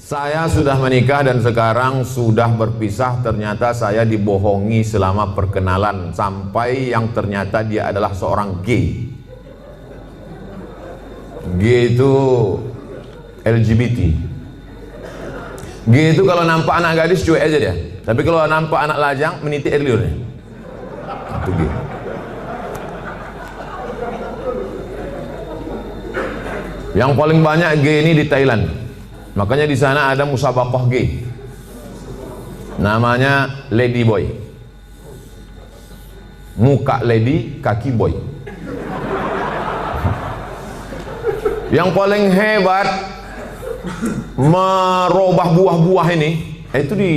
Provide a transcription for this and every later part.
Saya sudah menikah dan sekarang sudah berpisah. Ternyata saya dibohongi selama perkenalan sampai yang ternyata dia adalah seorang gay. Gay itu LGBT. Gay itu kalau nampak anak gadis cuek aja dia. Tapi kalau nampak anak lajang menitik air liurnya. Itu gay. Yang paling banyak gay ini di Thailand. Makanya di sana ada musabaqah gay. Namanya Lady Boy. Muka lady, kaki boy. Yang paling hebat merubah buah-buah ini itu di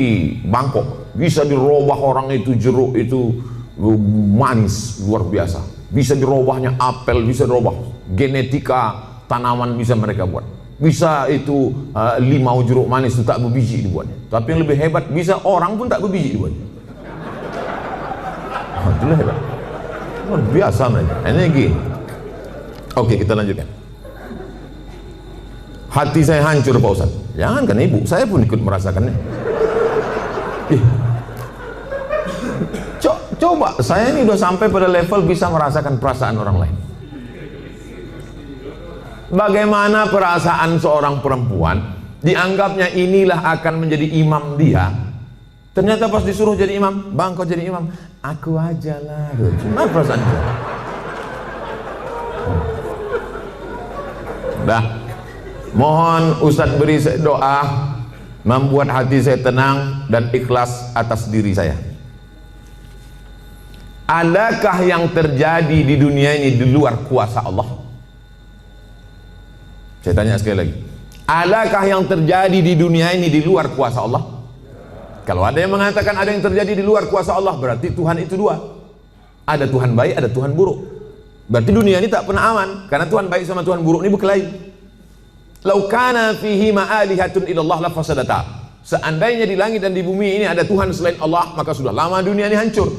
Bangkok. Bisa dirubah orang itu jeruk itu manis luar biasa. Bisa dirubahnya apel, bisa dirubah genetika tanaman bisa mereka buat. Bisa itu limau jeruk manis itu tak berbiji dibuatnya. Tapi yang lebih hebat bisa orang pun tak berbiji dibuatnya. Itulah hebat. Luar biasa mereka. Energi. Oke, kita lanjutkan. Hati saya hancur Pak Ustaz. Jangankan ibu, saya pun ikut merasakannya. Coba, saya ini udah sampai pada level bisa merasakan perasaan orang lain. Bagaimana perasaan seorang perempuan dianggapnya inilah akan menjadi imam dia, ternyata pas disuruh jadi imam, bang kau jadi imam, aku aja lah. Cuma perasaan dia. Dah, mohon Ustadz beri doa membuat hati saya tenang dan ikhlas atas diri saya. Adakah yang terjadi di dunia ini di luar kuasa Allah? Saya tanya sekali lagi, adakah yang terjadi di dunia ini di luar kuasa Allah? Kalau ada yang mengatakan ada yang terjadi di luar kuasa Allah, berarti Tuhan itu dua. Ada Tuhan baik, ada Tuhan buruk. Berarti dunia ini tak pernah aman, karena Tuhan baik sama Tuhan buruk ini berkelahi. Lau kana fihi ma'alihatun illallah la fasadata. Seandainya di langit dan di bumi ini ada Tuhan selain Allah, maka sudah lama dunia ini hancur.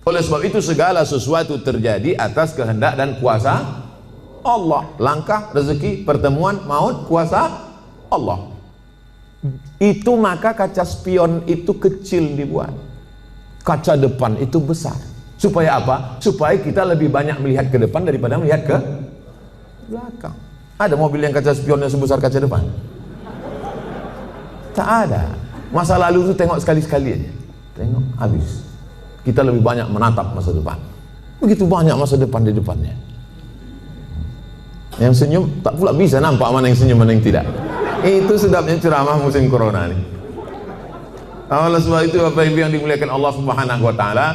Oleh sebab itu segala sesuatu terjadi atas kehendak dan kuasa Allah. Langkah, rezeki, pertemuan, maut, kuasa Allah. Itu maka kaca spion itu kecil dibuat, kaca depan itu besar. Supaya apa? Supaya kita lebih banyak melihat ke depan daripada melihat ke belakang. Ada mobil yang kaca spionnya sebesar kaca depan? Tak ada. Masa lalu itu tengok sekali-sekali aja, tengok habis. Kita lebih banyak menatap masa depan. Begitu banyak masa depan di depannya. Yang senyum tak pula bisa nampak mana yang senyum mana yang tidak. Itu sedapnya ceramah musim corona ini. Oleh sebab itu Bapak Ibu yang dimuliakan Allah Subhanahu wa taala,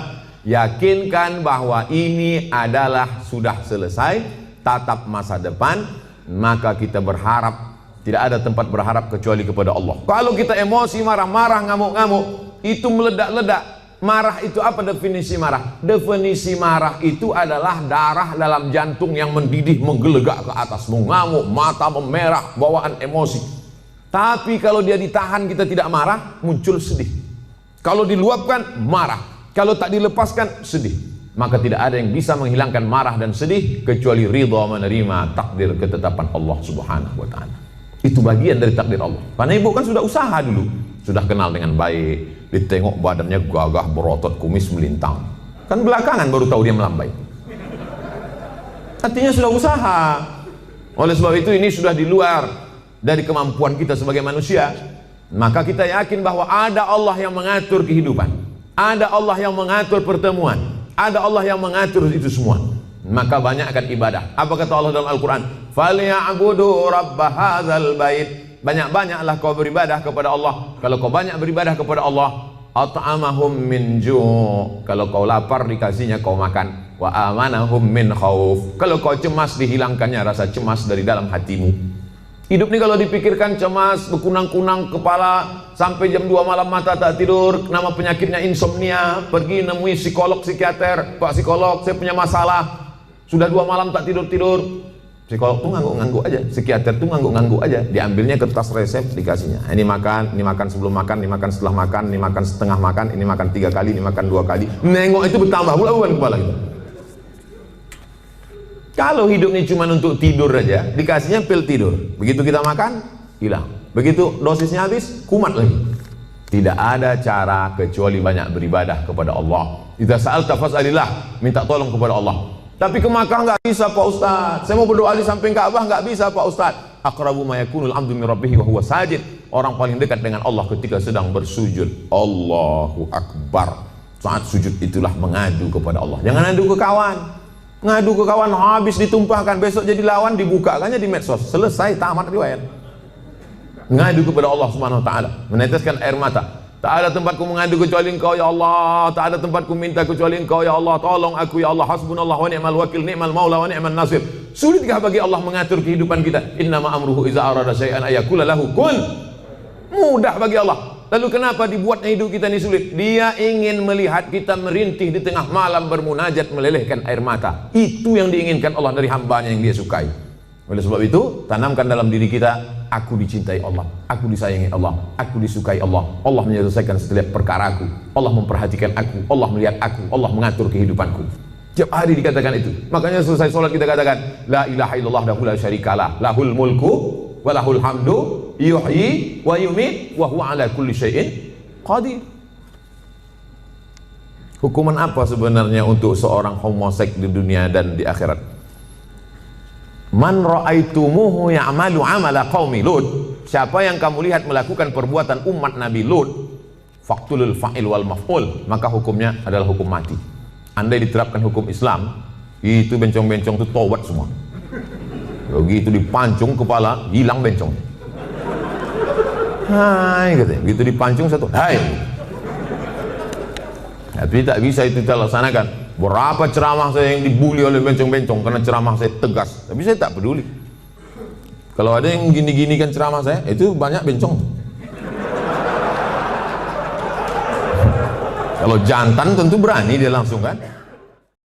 yakinkan bahwa ini adalah sudah selesai, tatap masa depan, maka kita berharap, tidak ada tempat berharap kecuali kepada Allah. Kalau kita emosi, marah-marah, ngamuk-ngamuk, itu meledak-ledak. Marah itu apa definisi marah? Definisi marah itu adalah darah dalam jantung yang mendidih, menggelegak ke atas, mengamuk, mata memerah, bawaan emosi. Tapi kalau dia ditahan, kita tidak marah, muncul sedih. Kalau diluapkan, marah. Kalau tak dilepaskan, sedih. Maka tidak ada yang bisa menghilangkan marah dan sedih kecuali ridha menerima takdir ketetapan Allah Subhanahu wa taala. Itu bagian dari takdir Allah. Karena ibu kan sudah usaha dulu, sudah kenal dengan baik. Ditengok badannya gagah, berotot, kumis melintang. Kan belakangan baru tahu dia melambai. Artinya sudah usaha. Oleh sebab itu ini sudah di luar dari kemampuan kita sebagai manusia. Maka kita yakin bahwa ada Allah yang mengatur kehidupan, ada Allah yang mengatur pertemuan, ada Allah yang mengatur itu semua. Maka banyakkan ibadah. Apa kata Allah dalam Al-Quran? Falyabudu rabb hadzal bait. Banyak-banyaklah kau beribadah kepada Allah. Kalau kau banyak beribadah kepada Allah, at'amahum min ju'. Kalau kau lapar dikasihnya kau makan. Wa amanahum min khauf. Kalau kau cemas dihilangkannya rasa cemas dari dalam hatimu. Hidup ini kalau dipikirkan cemas, berkunang-kunang kepala, sampai jam 2 malam mata tak tidur, nama penyakitnya insomnia, pergi nemui psikolog, psikiater, Pak psikolog saya punya masalah, sudah 2 malam tak tidur-tidur. Psikolog tuh ngangguk-ngangguk aja, psikiater tuh ngangguk-ngangguk aja, diambilnya kertas resep dikasihnya. Ini makan sebelum makan, ini makan setelah makan, ini makan setengah makan, ini makan 3 kali, ini makan 2 kali. Nengok itu bertambah pula beban kepala kita. Kalau hidup ini cuma untuk tidur aja, dikasihnya pil tidur. Begitu kita makan, hilang. Begitu dosisnya habis, kumat lagi. Tidak ada cara kecuali banyak beribadah kepada Allah. Idza sa'alta fas'alillah, minta tolong kepada Allah. Tapi ke Makkah nggak bisa Pak Ustaz. Saya mau berdoa di samping Ka'bah nggak bisa Pak Ustaz. Aqrabu ma yakunul 'abdu min rabbih wa huwa sajid. Orang paling dekat dengan Allah ketika sedang bersujud. Allahu Akbar. Saat sujud itulah mengadu kepada Allah. Jangan adu ke kawan. Ngadu ke kawan habis ditumpahkan, besok jadi lawan dibukakannya di medsos. Selesai, tamat riwayat. Ngadu kepada Allah Subhanahu wa taala, meneteskan air mata. Tak ada tempatku mengadu kecuali Engkau ya Allah, tak ada tempatku minta kecuali Engkau ya Allah, tolong aku ya Allah, hasbunallah wa ni'mal wakil, ni'mal maula wa ni'man nasir. Sulitkah bagi Allah mengatur kehidupan kita? Innama amruhu iza arada syai'an ayakula lahu kun. Mudah bagi Allah. Lalu kenapa dibuatnya hidup kita ini sulit? Dia ingin melihat kita merintih di tengah malam bermunajat melelehkan air mata. Itu yang diinginkan Allah dari hambanya yang dia sukai. Oleh sebab itu, tanamkan dalam diri kita, aku dicintai Allah, aku disayangi Allah, aku disukai Allah, Allah menyelesaikan setiap perkaraku, Allah memperhatikan aku, Allah melihat aku, Allah mengatur kehidupanku. Tiap hari dikatakan itu. Makanya selesai sholat kita katakan, la ilaha illallah wahdahu la syarikalah, lahul mulku wa lahul hamdu, yuhyi wa yumit wa huwa ala kulli syai'in qadir. Hukuman apa sebenarnya untuk seorang homoseks di dunia dan di akhirat? Man ra'aitumuhu ya'malu 'amala qaumi Lut. Siapa yang kamu lihat melakukan perbuatan umat Nabi Lut, faqtulul fa'il wal maf'ul, maka hukumnya adalah hukum mati. Andai diterapkan hukum Islam, itu bencong-bencong itu taubat semua. Begitu dipancung kepala, hilang bencong. Hai katanya, begitu dipancung satu, hai. Tapi tak bisa itu kita laksanakan. Berapa ceramah saya yang dibully oleh bencong-bencong karena ceramah saya tegas, tapi saya tak peduli. Kalau ada yang gini-gini kan ceramah saya, itu banyak bencong. Kalau jantan tentu berani dia langsung kan.